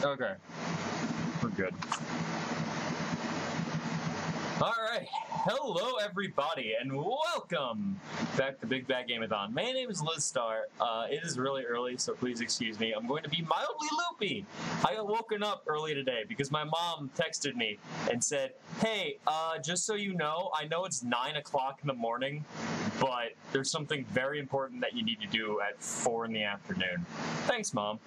Okay. We're good. Alright, hello everybody, and welcome back to Big Bad Game-a-thon. My name is Liz Star. It is really early, so please excuse me. I'm going to be mildly loopy. I got woken up early today because my mom texted me and said, hey, just so you know it's 9 o'clock in the morning, but there's something very important that you need to do at 4 in the afternoon. Thanks, Mom.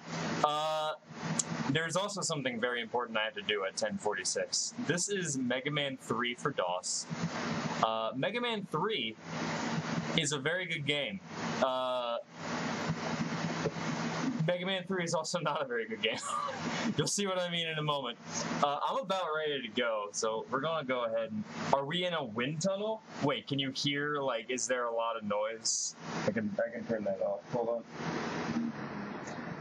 There's also something very important I have to do at 10:46. This is Mega Man 3 for DOS. Mega Man 3 is a very good game. Mega Man 3 is also not a very good game. You'll see what I mean in a moment. I'm about ready to go, so we're gonna go ahead and... Are we in a wind tunnel? Wait, can you hear, like, is there a lot of noise? I can turn that off. Hold on.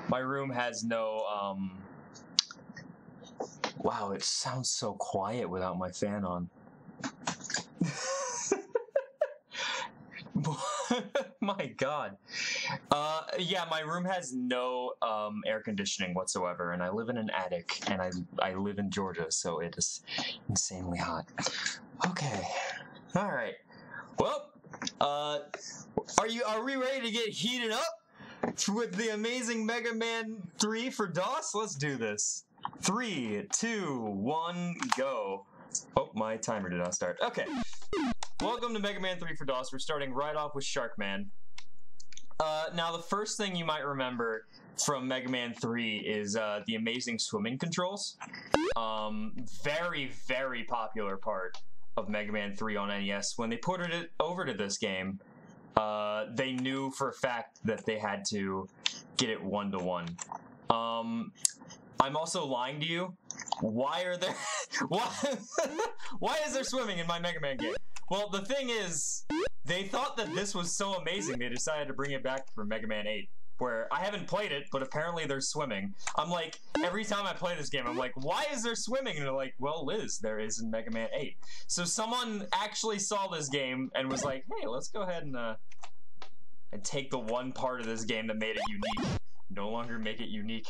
My room has no, Wow, it sounds so quiet without my fan on. My God. Yeah, my room has no air conditioning whatsoever, and I live in an attic, and I live in Georgia, so it is insanely hot. Okay. All right. Well, are we ready to get heated up with the amazing Mega Man 3 for DOS? Let's do this. 3, 2, 1, go. Oh, my timer did not start. Okay. Welcome to Mega Man 3 for DOS. We're starting right off with Sharkman. Now, the first thing you might remember from Mega Man 3 is the amazing swimming controls. Very, very popular part of Mega Man 3 on NES. When they ported it over to this game, they knew for a fact that they had to get it 1-to-1. I'm also lying to you. Why are there... Why is there swimming in my Mega Man game? Well, the thing is, they thought that this was so amazing, they decided to bring it back for Mega Man 8, where I haven't played it, but apparently there's swimming. I'm like, every time I play this game, I'm like, why is there swimming? And they're like, well, Liz, there is in Mega Man 8. So someone actually saw this game and was like, hey, let's go ahead and take the one part of this game that made it unique. No longer make it unique.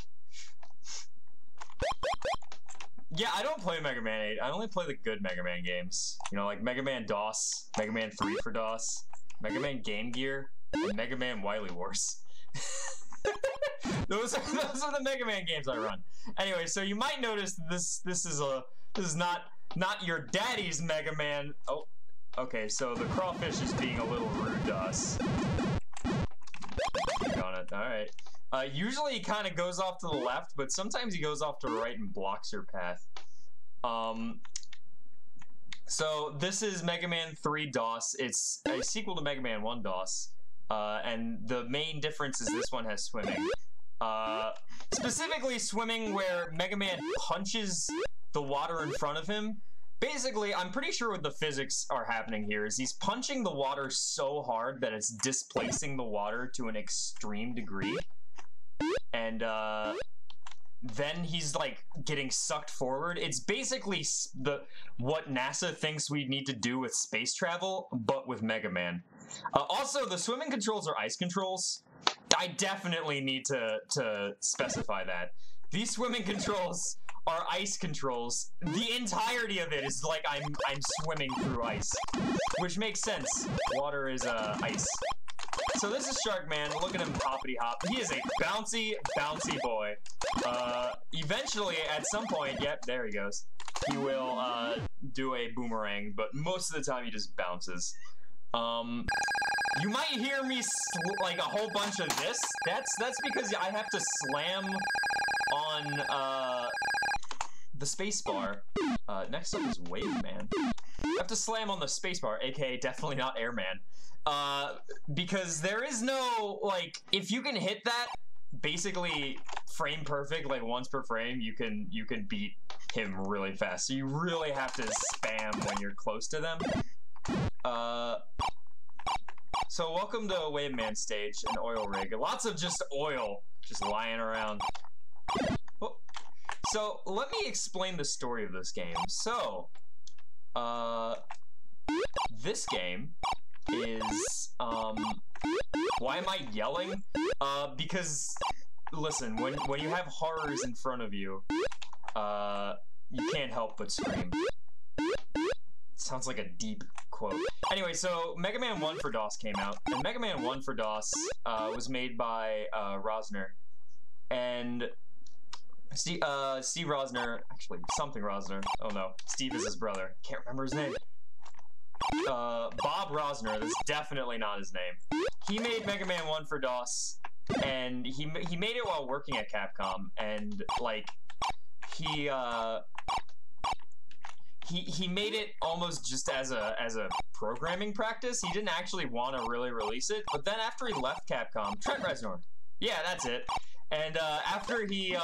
Yeah, I don't play Mega Man 8. I only play the good Mega Man games. You know, like Mega Man DOS, Mega Man 3 for DOS, Mega Man Game Gear, and Mega Man Wily Wars. those are the Mega Man games I run. Anyway, so you might notice this is not your daddy's Mega Man. Oh, okay. So the crawfish is being a little rude to us. Got it. All right. Usually he kind of goes off to the left, but sometimes he goes off to the right and blocks your path. So this is Mega Man 3 DOS. It's a sequel to Mega Man 1 DOS. And the main difference is this one has swimming. Specifically swimming where Mega Man punches the water in front of him. Basically, I'm pretty sure what the physics are happening here is he's punching the water so hard that it's displacing the water to an extreme degree. And then he's like getting sucked forward. It's basically what NASA thinks we need to do with space travel, but with Mega Man. Also, the swimming controls are ice controls. I definitely need to specify that. These swimming controls are ice controls. The entirety of it is like I'm swimming through ice, which makes sense. Water is ice. So this is Sharkman. Look at him hoppity hop. He is a bouncy, bouncy boy. Eventually, at some point, yep, there he goes. He will do a boomerang, but most of the time he just bounces. You might hear me like a whole bunch of this. That's because I have to slam on the spacebar. Next up is Wave Man. I have to slam on the spacebar, aka definitely not Airman. Because there is no, like, if you can hit that basically frame perfect, like once per frame, you can beat him really fast. So you really have to spam when you're close to them. So welcome to Wave Man stage, an oil rig. Lots of just oil just lying around. Oh. So let me explain the story of this game. So, this game is, why am I yelling? Because listen, when you have horrors in front of you, you can't help but scream. Sounds like a deep quote. Anyway, so Mega Man 1 for DOS came out, and Mega Man 1 for DOS was made by Rosner. And Steve Rosner, actually, something Rosner. Oh no, Steve is his brother. Can't remember his name. Bob Rosner, that's definitely not his name. He made Mega Man 1 for DOS, and he made it while working at Capcom, and like, he made it almost just as a programming practice. He didn't actually want to really release it, but then after he left Capcom, Trent Reznor, yeah, that's it. And after he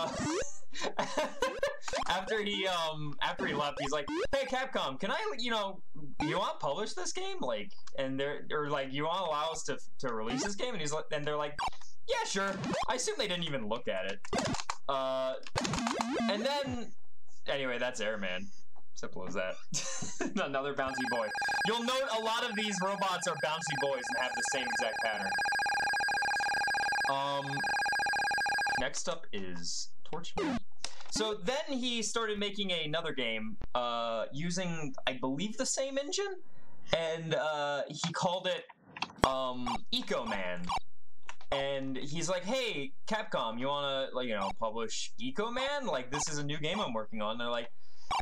after he left, he's like, hey Capcom, can I, you want to publish this game, like, and or like, you want to allow us to release this game? And he's like, and they're like, yeah, sure. I assume they didn't even look at it. And then anyway, that's Airman. Simple as that. Another bouncy boy. You'll note a lot of these robots are bouncy boys and have the same exact pattern. Next up is Torchman. So then he started making another game using, I believe, the same engine, and he called it Eco Man. And he's like, hey, Capcom, you wanna, like, publish Eco Man? Like, this is a new game I'm working on. And they're like,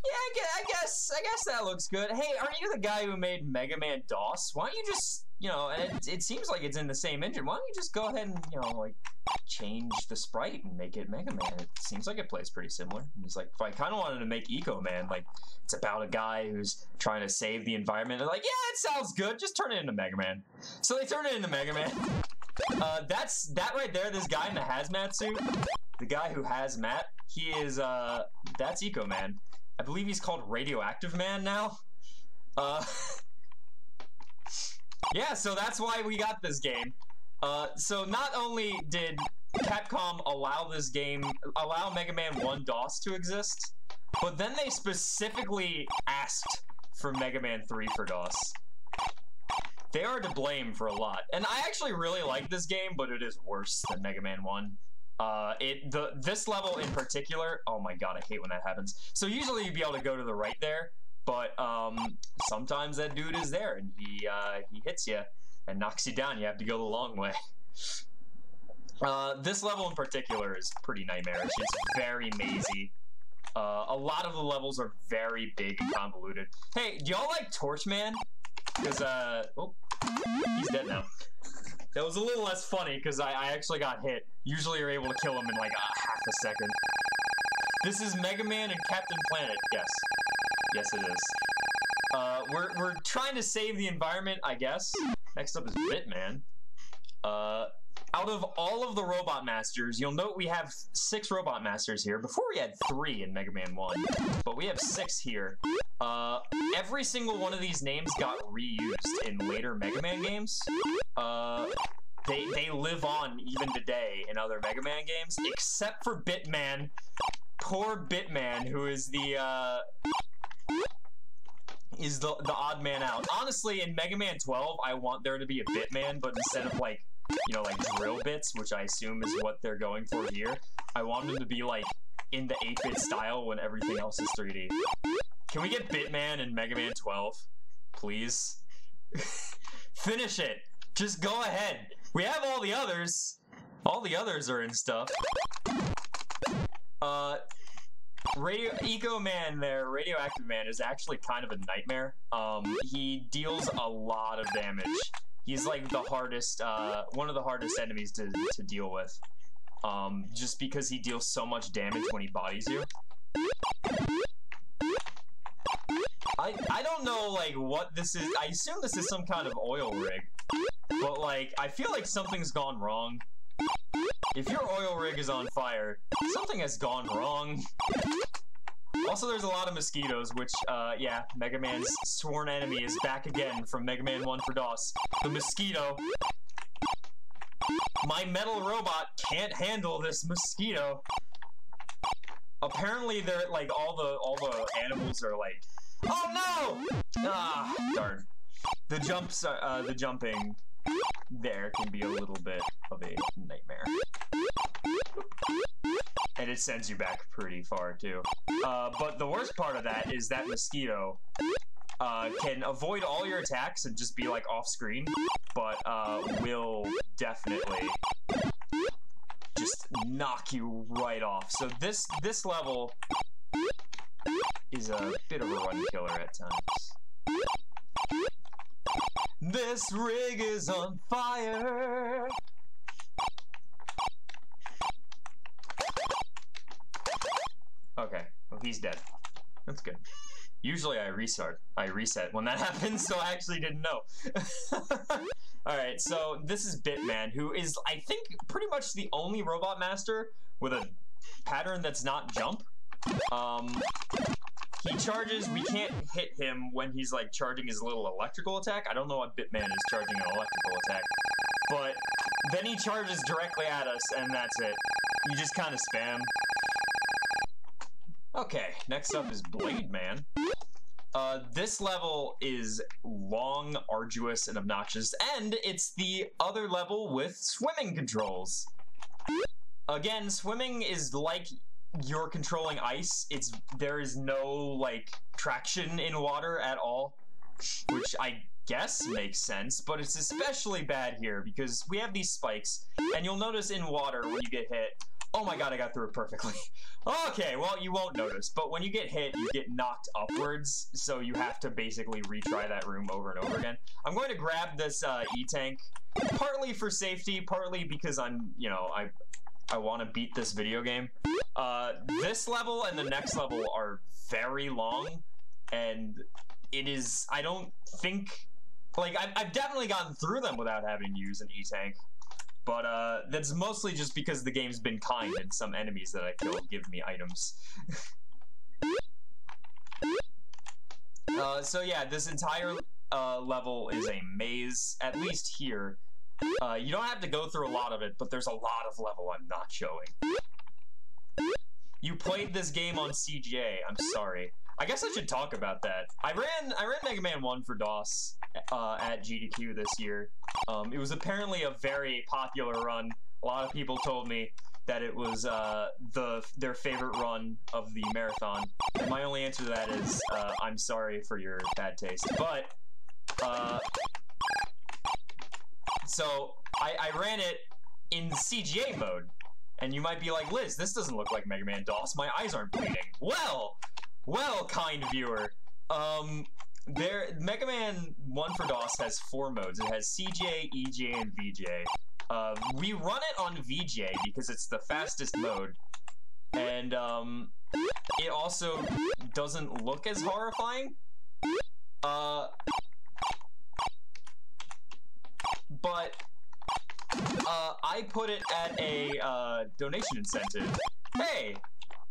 yeah, I guess that looks good. Hey, aren't you the guy who made Mega Man DOS? Why don't you just, and it seems like it's in the same engine. Why don't you just go ahead and, like, change the sprite and make it Mega Man? It seems like it plays pretty similar. And he's like, if I kind of wanted to make Eco Man, like, it's about a guy who's trying to save the environment. They're like, yeah, it sounds good. Just turn it into Mega Man. So they turn it into Mega Man. That right there, this guy in the hazmat suit, the guy who has Matt, he is, that's Eco Man. I believe he's called Radioactive Man now. Yeah, so that's why we got this game. So not only did Capcom allow Mega Man 1 DOS to exist, but then they specifically asked for Mega Man 3 for DOS. They are to blame for a lot. And I actually really like this game, but it is worse than Mega Man 1. This level in particular, oh my god, I hate when that happens. So usually you'd be able to go to the right there, but sometimes that dude is there and he hits you and knocks you down. You have to go the long way. This level in particular is pretty nightmarish. It's very mazy. A lot of the levels are very big and convoluted. Hey, do y'all like Torchman? Because, oh, he's dead now. That was a little less funny because I actually got hit. Usually you're able to kill him in like half a second. This is Mega Man and Captain Planet. Yes. Yes, it is. We're trying to save the environment, I guess. Next up is Bitman. Out of all of the Robot Masters, you'll note we have 6 Robot Masters here. Before we had 3 in Mega Man 1, but we have 6 here. Every single one of these names got reused in later Mega Man games. They live on even today in other Mega Man games, except for Bitman. Poor Bitman, who is the odd man out. Honestly, in Mega Man 12, I want there to be a Bitman, but instead of like, like drill bits, which I assume is what they're going for here, I want them to be like in the 8-bit style when everything else is 3D. Can we get Bitman in Mega Man 12? Please? Finish it. Just go ahead. We have all the others. All the others are in stuff. Eco Man there, Radioactive Man, is actually kind of a nightmare. He deals a lot of damage. He's like the hardest, one of the hardest enemies to deal with. Just because he deals so much damage when he bodies you. I don't know, like, what this is. I assume this is some kind of oil rig. But, like, I feel like something's gone wrong. If your oil rig is on fire, something has gone wrong. Also, there's a lot of mosquitoes, which, yeah, Mega Man's sworn enemy is back again from Mega Man 1 for DOS. The mosquito. My metal robot can't handle this mosquito. Apparently, they're, like, all the animals are, like, oh no! Ah, darn. The jumping there can be a little bit of a nightmare. And it sends you back pretty far, too. But the worst part of that is that Mosquito can avoid all your attacks and just be, like, off-screen, but will definitely just knock you right off. So this level is a bit of a run killer at times. This rig is on fire! Okay, well, he's dead. That's good. Usually I reset when that happens, so I actually didn't know. Alright, so this is Bitman, who is, I think, pretty much the only Robot Master with a pattern that's not jump. He charges, we can't hit him when he's, like, charging his little electrical attack. I don't know what Bitman is charging an electrical attack. But then he charges directly at us, and that's it. You just kind of spam. Okay, next up is Blade Man. This level is long, arduous, and obnoxious, and it's the other level with swimming controls. Again, swimming is like you're controlling ice. There is no, like, traction in water at all, which I guess makes sense, but it's especially bad here because we have these spikes, and you'll notice in water when you get hit, oh my god, I got through it perfectly. Okay, well, you won't notice, but when you get hit, you get knocked upwards, so you have to basically retry that room over and over again. I'm going to grab this E-Tank, partly for safety, partly because I'm, you know, I want to beat this video game. This level and the next level are very long, and it is, I don't think, like, I've definitely gotten through them without having to use an E-Tank. But that's mostly just because the game's been kind and some enemies that I kill give me items. So yeah, this entire level is a maze, at least here. You don't have to go through a lot of it, but there's a lot of level I'm not showing. You played this game on CGA, I'm sorry. I guess I should talk about that. I ran Mega Man 1 for DOS at GDQ this year. It was apparently a very popular run. A lot of people told me that it was their favorite run of the marathon. And my only answer to that is, I'm sorry for your bad taste. But, so, I ran it in CGA mode. And you might be like, Liz, this doesn't look like Mega Man DOS. My eyes aren't bleeding. Well, kind viewer. Mega Man 1 for DOS has 4 modes. It has CJ, EJ, and VJ. We run it on VJ because it's the fastest mode. And, it also doesn't look as horrifying. But, I put it at a, donation incentive. Hey!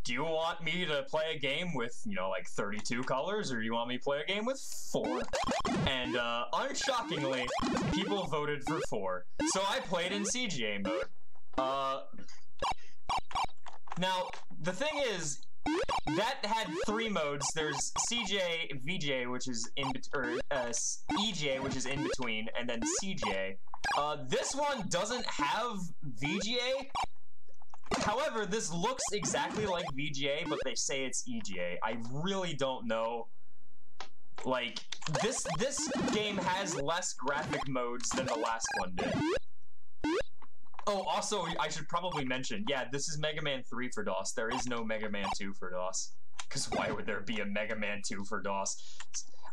Do you want me to play a game with, you know, like 32 colors, or do you want me to play a game with 4? And, unshockingly, people voted for 4. So I played in CGA mode. Now, the thing is, that had 3 modes. There's CJ, VJ, which is EJ, which is in between, and then CJ. This one doesn't have VGA. However, this looks exactly like VGA, but they say it's EGA. I really don't know. Like, this game has less graphic modes than the last one did. Oh, also, I should probably mention, yeah, this is Mega Man 3 for DOS. There is no Mega Man 2 for DOS. Because why would there be a Mega Man 2 for DOS?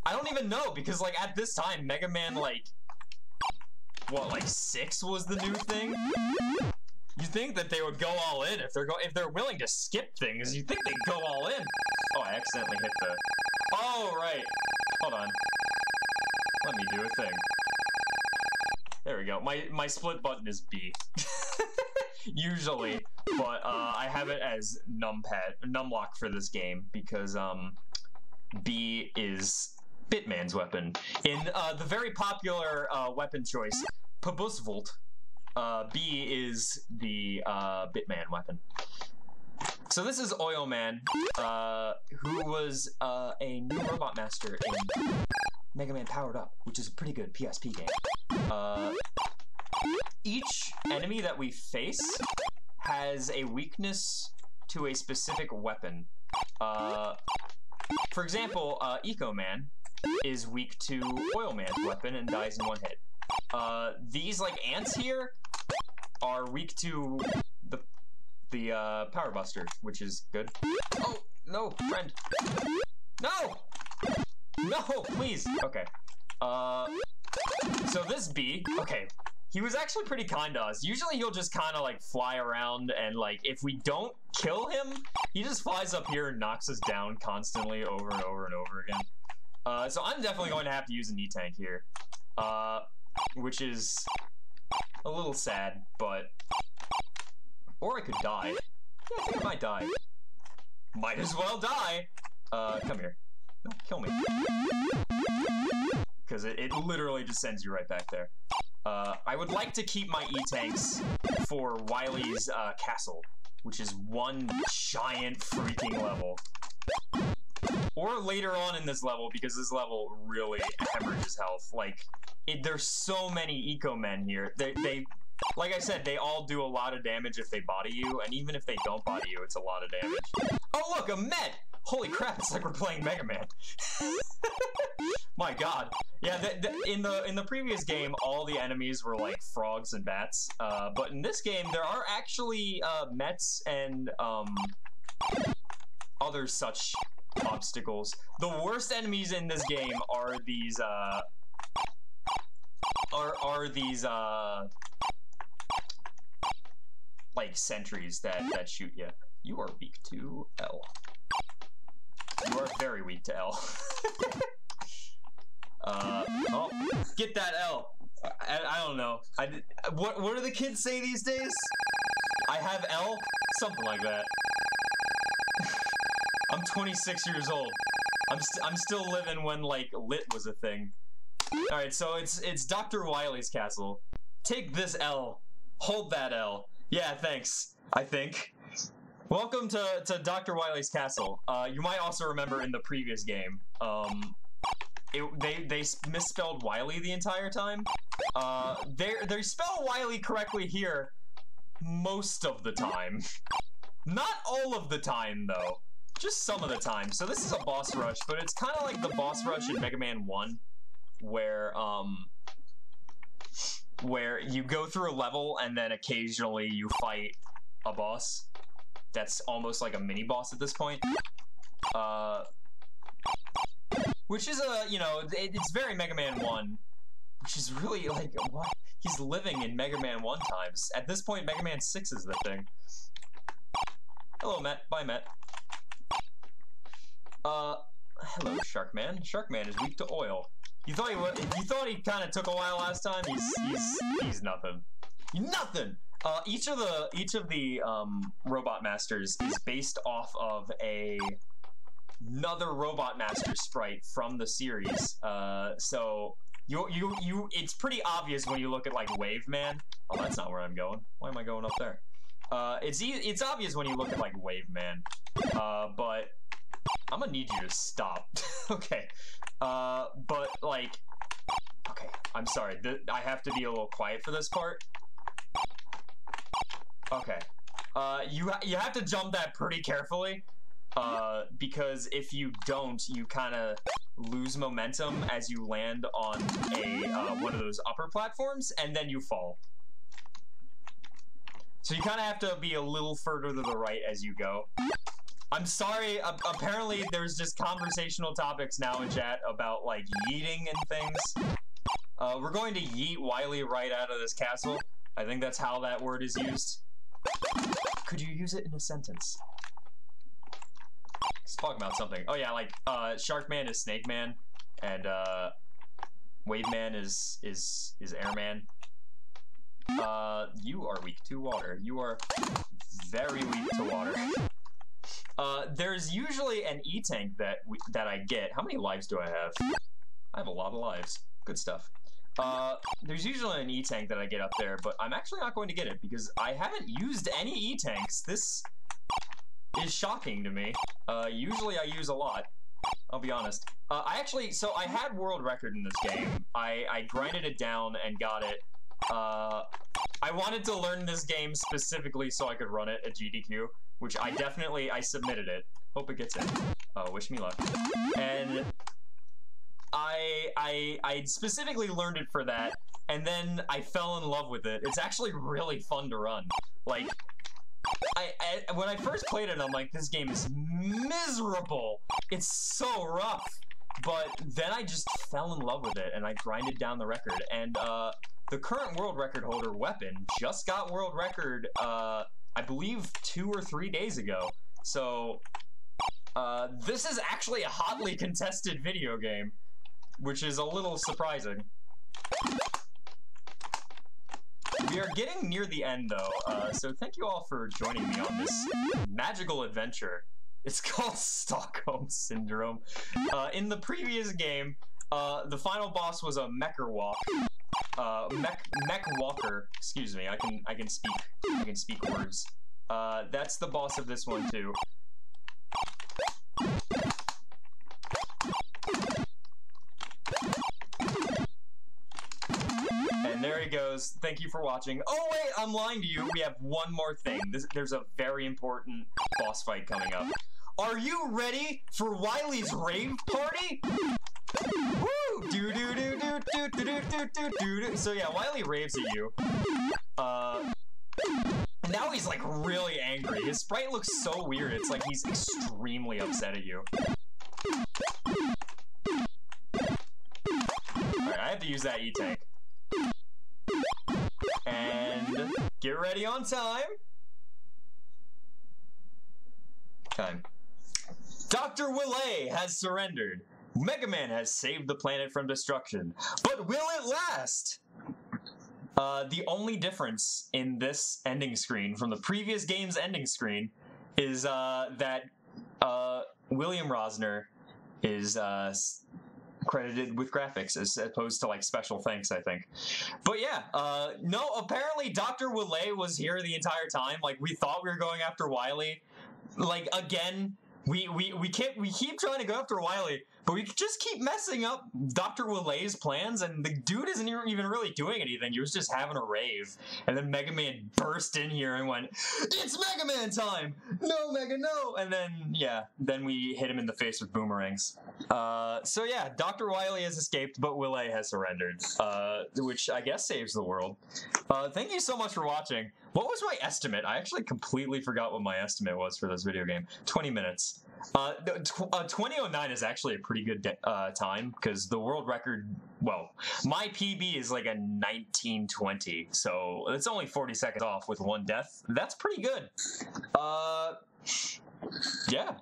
I don't even know, because, like, at this time, Mega Man, like, what, like 6 was the new thing? You think that they would go all in if they're willing to skip things. You think they'd go all in. Oh, I accidentally hit the. Oh right. Hold on. Let me do a thing. There we go. My split button is B. Usually, but I have it as numlock for this game because B is Bitman's weapon. In the very popular weapon choice, Pabusvolt. B is the Bitman weapon. So this is Oil Man, who was a new Robot Master in Mega Man Powered Up, which is a pretty good PSP game. Each enemy that we face has a weakness to a specific weapon. For example, Eco Man is weak to Oil Man's weapon and dies in one hit. These like ants here are weak to the Power Buster, which is good. Oh no, friend! No! No, please. Okay. So this bee, okay, he was actually pretty kind to us. Usually he'll just kind of like fly around and like if we don't kill him, he just flies up here and knocks us down constantly over and over and over again. So I'm definitely going to have to use an E-Tank here, which is a little sad, but, or I could die. Yeah, I think I might die. Might as well die. Come here. No, kill me. Because it literally just sends you right back there. I would like to keep my E-Tanks for Wily's castle, which is one giant freaking level. Or later on in this level, because this level really hemorrhages health. Like, there's so many Eco Men here. They, like I said, they all do a lot of damage if they body you, and even if they don't body you, it's a lot of damage. Oh look, a Met! Holy crap, it's like we're playing Mega Man. My god. Yeah, in the previous game, all the enemies were like frogs and bats. But in this game, there are actually Mets and other such obstacles. The worst enemies in this game are these like sentries that shoot you. You are weak to L. You are very weak to L. Oh, get that L. I don't know. What do the kids say these days? I have L? Something like that. I'm 26 years old. I'm still living when like lit was a thing. All right, so it's Dr. Wily's castle. Take this L. Hold that L. Yeah, thanks. I think. Welcome to Dr. Wily's castle. You might also remember in the previous game, they misspelled Wily the entire time. They spell Wily correctly here most of the time. Not all of the time, though. Just some of the time. So this is a boss rush, but it's kind of like the boss rush in Mega Man 1, where you go through a level and then occasionally you fight a boss. That's almost like a mini boss at this point. Which is it's very Mega Man 1, which is really like, what? He's living in Mega Man 1 times. At this point, Mega Man 6 is the thing. Hello, Met. Bye, Met. Hello, Sharkman. Sharkman is weak to oil. You thought he kind of took a while last time? He's nothing. Nothing! Each of the Robot Masters is based off of another Robot Master sprite from the series. So it's pretty obvious when you look at like Wave Man. Oh, that's not where I'm going. Why am I going up there? It's obvious when you look at like Wave Man. But I'm gonna need you to stop. Okay. But like, okay, I'm sorry. I have to be a little quiet for this part. Okay. You have to jump that pretty carefully, because if you don't, you kind of lose momentum as you land on one of those upper platforms, and then you fall. So you kind of have to be a little further to the right as you go. I'm sorry, apparently there's just conversational topics now in chat about, like, yeeting and things. We're going to yeet Wily right out of this castle. I think that's how that word is used. Could you use it in a sentence? Let's talk about something. Oh yeah, like, Sharkman is Snake Man, and, Wave Man is Airman. You are weak to water. You are very weak to water. There's usually an E-Tank that I get. How many lives do I have? I have a lot of lives. Good stuff. There's usually an E-Tank that I get up there, but I'm actually not going to get it because I haven't used any E-Tanks. This is shocking to me. Usually I use a lot. I'll be honest. I had world record in this game. I grinded it down and got it. I wanted to learn this game specifically so I could run it at GDQ, which I submitted it. Hope it gets in. Wish me luck. And I specifically learned it for that, and then I fell in love with it. It's actually really fun to run. Like, when I first played it, I'm like, this game is miserable. It's so rough. But then I just fell in love with it, and I grinded down the record. And the current world record holder, Weapon, just got world record, I believe 2 or 3 days ago. So, this is actually a hotly contested video game, which is a little surprising. We are getting near the end, though, so thank you all for joining me on this magical adventure. It's called Stockholm Syndrome. In the previous game, the final boss was a Mech Walker. Excuse me, I can speak words. That's the boss of this one too. And there he goes. Thank you for watching. Oh wait, I'm lying to you. We have one more thing. There's a very important boss fight coming up. Are you ready for Wily's rave party? Woo! Do do do do do do do do do do. So yeah, Wily raves at you. Now he's like really angry. His sprite looks so weird. It's like he's extremely upset at you. Alright, I have to use that E-Tank. And get ready on time. Time. Dr. Willay has surrendered. Mega Man has saved the planet from destruction. But will it last? The only difference in this ending screen from the previous game's ending screen is that William Rosner is credited with graphics as opposed to like special thanks, I think. But yeah, no, apparently Dr. Willay was here the entire time. Like, we thought we were going after Wily. Like, again, we keep trying to go after Wily, but we just keep messing up Dr. Willay's plans, and the dude isn't even really doing anything. He was just having a rave, and then Mega Man burst in here and went, "It's Mega Man time! No, Mega, no!" And then, yeah, then we hit him in the face with boomerangs. So yeah, Dr. Wily has escaped, but Willay has surrendered, which I guess saves the world. Thank you so much for watching. What was my estimate? I actually completely forgot what my estimate was for this video game. 20 minutes. 2009 is actually a pretty good time, because the world record, well, my PB is like a 1920, so it's only 40 seconds off with 1 death. That's pretty good. Yeah,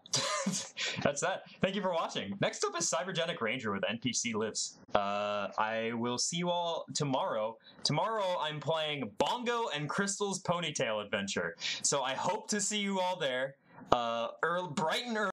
that's that. Thank you for watching. Next up is Cybergenic Ranger with NPC Lives. I will see you all tomorrow. Tomorrow I'm playing Bongo and Crystal's Ponytail Adventure, so I hope to see you all there. Bright and early.